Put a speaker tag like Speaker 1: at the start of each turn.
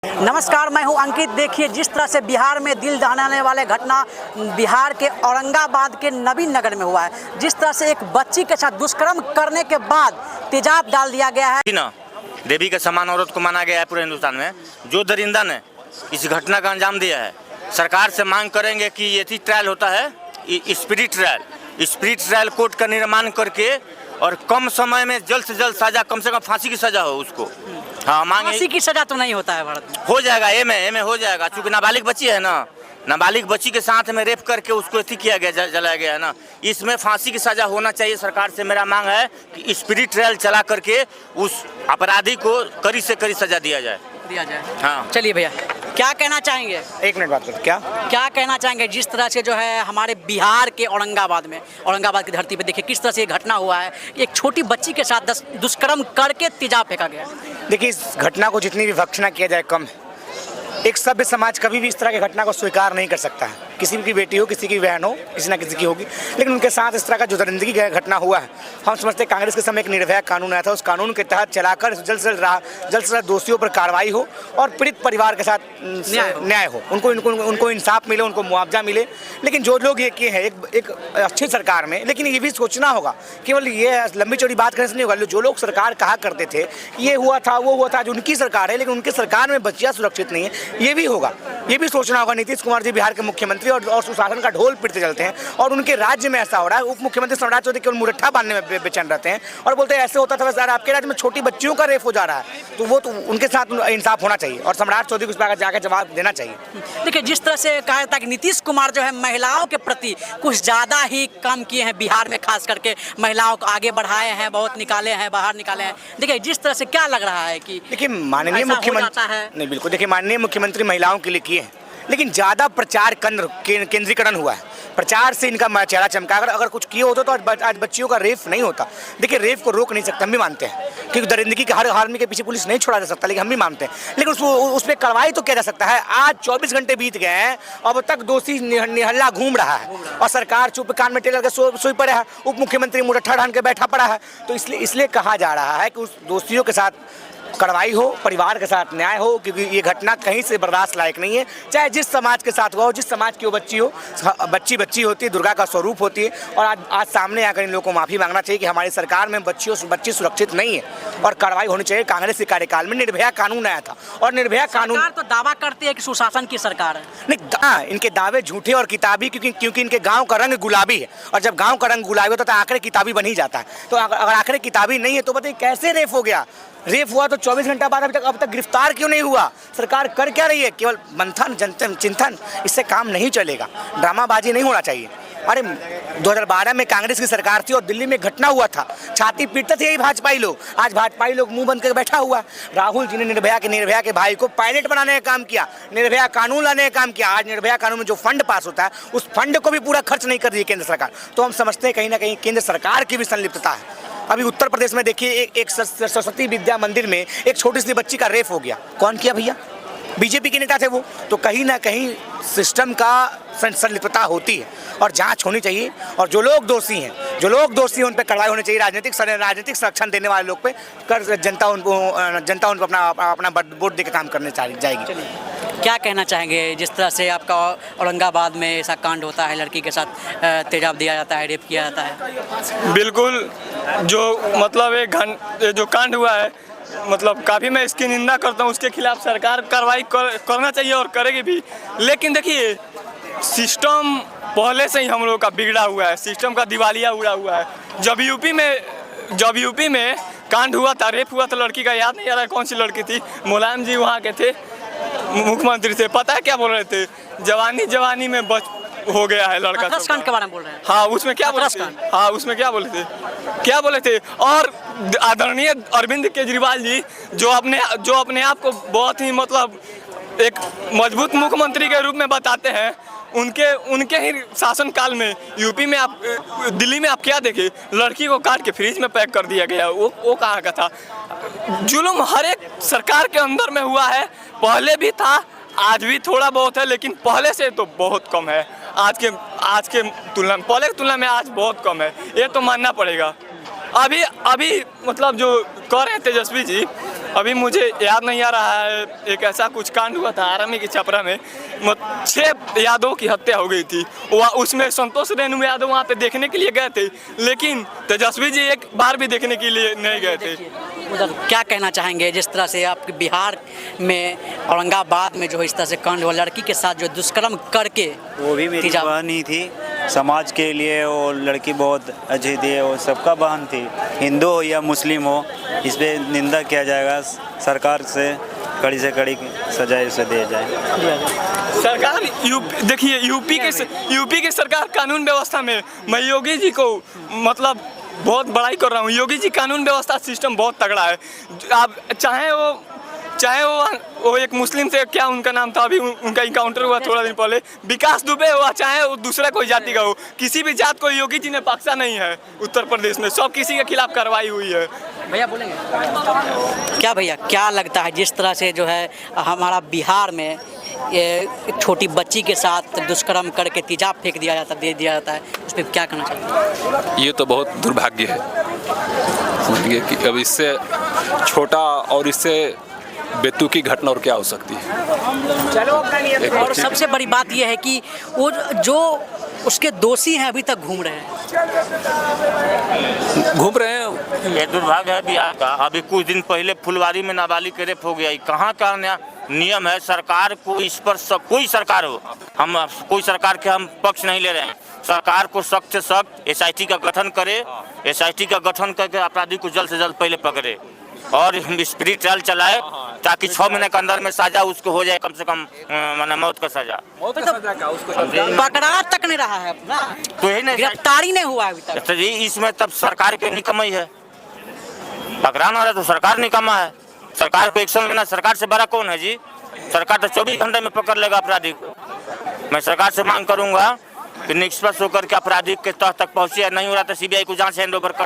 Speaker 1: नमस्कार, मैं हूं अंकित। देखिए जिस तरह से बिहार में दिल दहलाने वाले घटना बिहार के औरंगाबाद के नवीन नगर में हुआ है। जिस तरह से एक बच्ची के साथ दुष्कर्म करने के बाद तेजाब डाल दिया गया है।
Speaker 2: ना देवी के समान औरत को माना गया है पूरे हिंदुस्तान में। जो दरिंदा ने इस घटना का अंजाम दिया है, सरकार से मांग करेंगे कि ये ट्रायल होता है स्पिरिट ट्रायल कोर्ट का निर्माण करके और कम समय में जल्द से जल्द सजा, कम से कम फांसी की सजा हो उसको। हाँ, मांगे।
Speaker 1: फांसी की सजा तो नहीं होता है भारत में।
Speaker 2: हो जाएगा, ए में हो जाएगा, चूंकि नाबालिग बच्ची है ना, नाबालिग बच्ची के साथ में रेप करके उसको एथी किया गया, जलाया गया है ना। इसमें फांसी की सजा होना चाहिए। सरकार से मेरा मांग है कि स्पिरिट ट्रायल चला करके उस अपराधी को कड़ी से कड़ी सजा दिया जाए। हाँ,
Speaker 1: चलिए भैया, क्या कहना चाहेंगे?
Speaker 3: एक मिनट बात करो। क्या
Speaker 1: कहना चाहेंगे जिस तरह से जो है हमारे बिहार के औरंगाबाद की धरती पे देखिए किस तरह से ये घटना हुआ है। एक छोटी बच्ची के साथ दुष्कर्म करके तेजाब फेंका गया।
Speaker 3: देखिए, इस घटना को जितनी भी भर्त्सना किया जाए कम है। एक सभ्य समाज कभी भी इस तरह की घटना को स्वीकार नहीं कर सकता है। किसी की बेटी हो, किसी की बहन हो, किसी ना किसी की होगी, लेकिन उनके साथ इस तरह का जो दरिंदगी का घटना हुआ है, हम समझते हैं कांग्रेस के समय एक निर्भया कानून आया था। उस कानून के तहत चलाकर जल्द से जल्द दोषियों पर कार्रवाई हो और पीड़ित परिवार के साथ न्याय हो, उनको इंसाफ मिले, उनको मुआवजा मिले। लेकिन जो लोग ये किए हैं एक अच्छी सरकार में, लेकिन ये भी सोचना होगा, केवल ये लंबी चौड़ी बात करने से नहीं होगा। जो लोग सरकार कहा करते थे ये हुआ था, वो हुआ था, जो उनकी सरकार है, लेकिन उनकी सरकार में बच्चियाँ सुरक्षित नहीं है, ये भी होगा। ये भी सोचना होगा। नीतीश कुमार जी बिहार के मुख्यमंत्री और सुशासन का ढोल पीटते चलते हैं और उनके राज्य में ऐसा हो रहा है। उप मुख्यमंत्री सम्राट चौधरी केवल मुरट्ठा बांधने में बेचैन रहते हैं और बोलते हैं ऐसे होता था वैसे। आपके राज्य में छोटी बच्चियों का रेप हो जा रहा है, तो वो तो उनके साथ इंसाफ होना चाहिए और सम्राट चौधरी को इस पर जाकर जवाब देना चाहिए।
Speaker 1: देखिए जिस तरह से कहा जाता है कि नीतीश कुमार जो है महिलाओं के प्रति कुछ ज़्यादा ही काम किए हैं। बिहार में खास करके महिलाओं को आगे बढ़ाए हैं, बहुत निकाले हैं, बाहर निकाले हैं। देखिए जिस तरह से क्या लग रहा है कि
Speaker 3: देखिए माननीय मुख्यमंत्री नहीं, बिल्कुल देखिए माननीय मुख्यमंत्री महिलाओं के लिए किए हैं, लेकिन ज़्यादा प्रचार केंद्रीकरण हुआ है। प्रचार से इनका चेहरा चमका। अगर कुछ किए होते तो आज बच्चियों का रेप नहीं होता। देखिए रेप को रोक नहीं सकते, हम भी मानते हैं, क्योंकि दरिंदगी के हर आदमी के पीछे पुलिस नहीं छोड़ा जा सकता, लेकिन हम भी मानते हैं। लेकिन उस पर कार्रवाई तो किया जा सकता है। आज 24 घंटे बीत गए हैं, अब तक दोषी निहल्ला घूम रहा है और सरकार चुप कान में टेलर के सोई पड़े है। उप मुख्यमंत्री मुरट्ठा ढान के बैठा पड़ा है। तो इसलिए कहा जा रहा है कि उस दोषियों के साथ कार्रवाई हो, परिवार के साथ न्याय हो, क्योंकि ये घटना कहीं से बर्दाश्त लायक नहीं है। चाहे जिस समाज के साथ हुआ हो, जिस समाज की वो बच्ची हो, बच्ची होती है, दुर्गा का स्वरूप होती है। और आज सामने आकर इन लोगों को माफ़ी मांगना चाहिए कि हमारी सरकार में बच्ची सुरक्षित नहीं है और कार्रवाई होनी चाहिए। कांग्रेस के कार्यकाल में निर्भया कानून आया था और निर्भया कानून
Speaker 1: तो दावा करती है कि सुशासन की सरकार है।
Speaker 3: नहीं, इनके दावे झूठे और किताबी, क्योंकि इनके गाँव का रंग गुलाबी है और जब गाँव का रंग गुलाबी होता है तो आंकड़े किताबी बन ही जाता है। तो अगर आंकड़े किताबी नहीं है तो बताइए कैसे रेप हो गया? रेप हुआ तो 24 घंटा बाद अब तक गिरफ्तार क्यों नहीं हुआ? सरकार कर क्या रही है? केवल मंथन चिंतन, इससे काम नहीं चलेगा। ड्रामाबाजी नहीं होना चाहिए। अरे 2012 में कांग्रेस की सरकार थी और दिल्ली में घटना हुआ था, छाती पीटते थे यही भाजपाई लोग। आज भाजपाई लोग मुंह बंद कर बैठा हुआ। राहुल जी ने निर्भया के भाई को पायलट बनाने का काम किया, निर्भया कानून लाने का काम किया। आज निर्भया कानून में जो फंड पास होता है उस फंड को भी पूरा खर्च नहीं कर रही है केंद्र सरकार। तो हम समझते हैं कहीं ना कहीं केंद्र सरकार की भी संलिप्तता है। अभी उत्तर प्रदेश में देखिए एक सरस्वती विद्या मंदिर में एक छोटी सी बच्ची का रेप हो गया। कौन किया भैया? बीजेपी के नेता थे वो। तो कहीं ना कहीं सिस्टम का संलिप्तता होती है और जांच होनी चाहिए। और जो लोग दोषी हैं उन पर कार्रवाई होनी चाहिए। राजनीतिक संरक्षण देने वाले लोग पे कर जनता उनको अपना वोट दे के काम करने जाएगी।
Speaker 1: क्या कहना चाहेंगे जिस तरह से आपका औरंगाबाद में ऐसा कांड होता है, लड़की के साथ तेजाब दिया जाता है, रेप किया जाता है?
Speaker 4: बिल्कुल, जो मतलब जो कांड हुआ है, मतलब काफ़ी मैं इसकी निंदा करता हूँ। उसके खिलाफ सरकार कार्रवाई करना चाहिए और करेगी भी। लेकिन देखिए सिस्टम पहले से ही हम लोग का बिगड़ा हुआ है, सिस्टम का दिवालिया उड़ा हुआ है। जब यूपी में कांड हुआ था, रेप हुआ था लड़की का, याद नहीं आ रहा कौन सी लड़की थी, मुलायम जी वहाँ के थे, मुख्यमंत्री थे। पता है क्या बोल रहे थे? जवानी में हो गया है लड़का।
Speaker 1: कांड के बारे में बोल रहे हैं।
Speaker 4: हाँ, उसमें क्या बोले थे? और आदरणीय अरविंद केजरीवाल जी जो अपने आप को बहुत ही मतलब एक मजबूत मुख्यमंत्री के रूप में बताते हैं, उनके ही शासनकाल में यूपी में दिल्ली में आप क्या देखे? लड़की को काट के फ्रिज में पैक कर दिया गया। वो कहाँ का था? जुल्म हर एक सरकार के अंदर में हुआ है। पहले भी था, आज भी थोड़ा बहुत है, लेकिन पहले से तो बहुत कम है। आज के तुलना में, पहले की तुलना में आज बहुत कम है, ये तो मानना पड़ेगा। अभी मतलब जो कह रहे हैं तेजस्वी जी, अभी मुझे याद नहीं आ रहा है, एक ऐसा कुछ कांड हुआ था आर्मी की छपरा में, 6 यादवों की हत्या हो गई थी। उसमें संतोष रेणु यादव वहाँ पे देखने के लिए गए थे, लेकिन तेजस्वी जी एक बार भी देखने के लिए नहीं गए थे।
Speaker 1: उधर क्या कहना चाहेंगे जिस तरह से आपके बिहार में औरंगाबाद में जो इस तरह से कांड हुआ, लड़की के साथ जो दुष्कर्म करके,
Speaker 5: वो भी मेरी बहन ही थी। समाज के लिए वो लड़की बहुत अच्छी थी, वो सबका बहन थी, हिंदू हो या मुस्लिम हो, इस पे निंदा किया जाएगा। सरकार से कड़ी सजा उसे दिया जाए।
Speaker 4: सरकार देखिए यूपी के सरकार कानून व्यवस्था में, मैं योगी जी को मतलब बहुत बड़ाई कर रहा हूँ। योगी जी कानून व्यवस्था सिस्टम बहुत तगड़ा है। आप चाहे वो एक मुस्लिम से, क्या उनका नाम था, अभी उनका इनकाउंटर हुआ थोड़ा दिन पहले, विकास दुबे हुआ, चाहे वो दूसरा कोई जाति का हो, किसी भी जात को योगी जी ने बख्शा नहीं है। उत्तर प्रदेश में सब किसी के खिलाफ कार्रवाई हुई है।
Speaker 1: भैया बोलेंगे क्या? भैया क्या लगता है जिस तरह से जो है हमारा बिहार में ये छोटी बच्ची के साथ दुष्कर्म करके तेजाब फेंक दिया जाता है, उस पर क्या कहना चाहिए?
Speaker 6: ये तो बहुत दुर्भाग्य है, समझिए कि अब इससे छोटा और इससे बेतुकी घटना और क्या हो सकती है।
Speaker 1: और सबसे बड़ी बात यह है कि वो जो उसके दोषी हैं अभी तक घूम रहे हैं।
Speaker 2: ये दुर्भाग्य है बिहार का। अभी कुछ दिन पहले फुलवारी में नाबालिग के रेप हो गया। कहाँ का नियम है? सरकार को इस पर कोई सरकार हो, हम कोई सरकार के हम पक्ष नहीं ले रहे हैं। सरकार को सख्त से सख्त SIT का गठन करे, SIT का गठन करके अपराधी को जल्द से जल्द पहले पकड़े और स्पिरिट ट्रायल चलाए, ताकि 6 महीने के अंदर में सजा उसको हो जाए, कम से कम मौत का सजा।
Speaker 1: पकड़ा तक नहीं रहा है अपना,
Speaker 2: तो यही नहीं,
Speaker 1: गिरफ्तारी नहीं हुआ अभी तक।
Speaker 2: तो ये इसमें तब सरकार की निकम्मी है। पकड़ाना रहा तो सरकार निकम्मा है। सरकार को एक्शन लेना, सरकार से बड़ा कौन है जी? सरकार तो 24 घंटे में पकड़ लेगा अपराधी को। मैं सरकार से मांग करूंगा कि निष्पक्ष होकर के अपराधी के तह तक पहुंचे, नहीं हो रहा तो CBI को जांच हैंड ओवर कर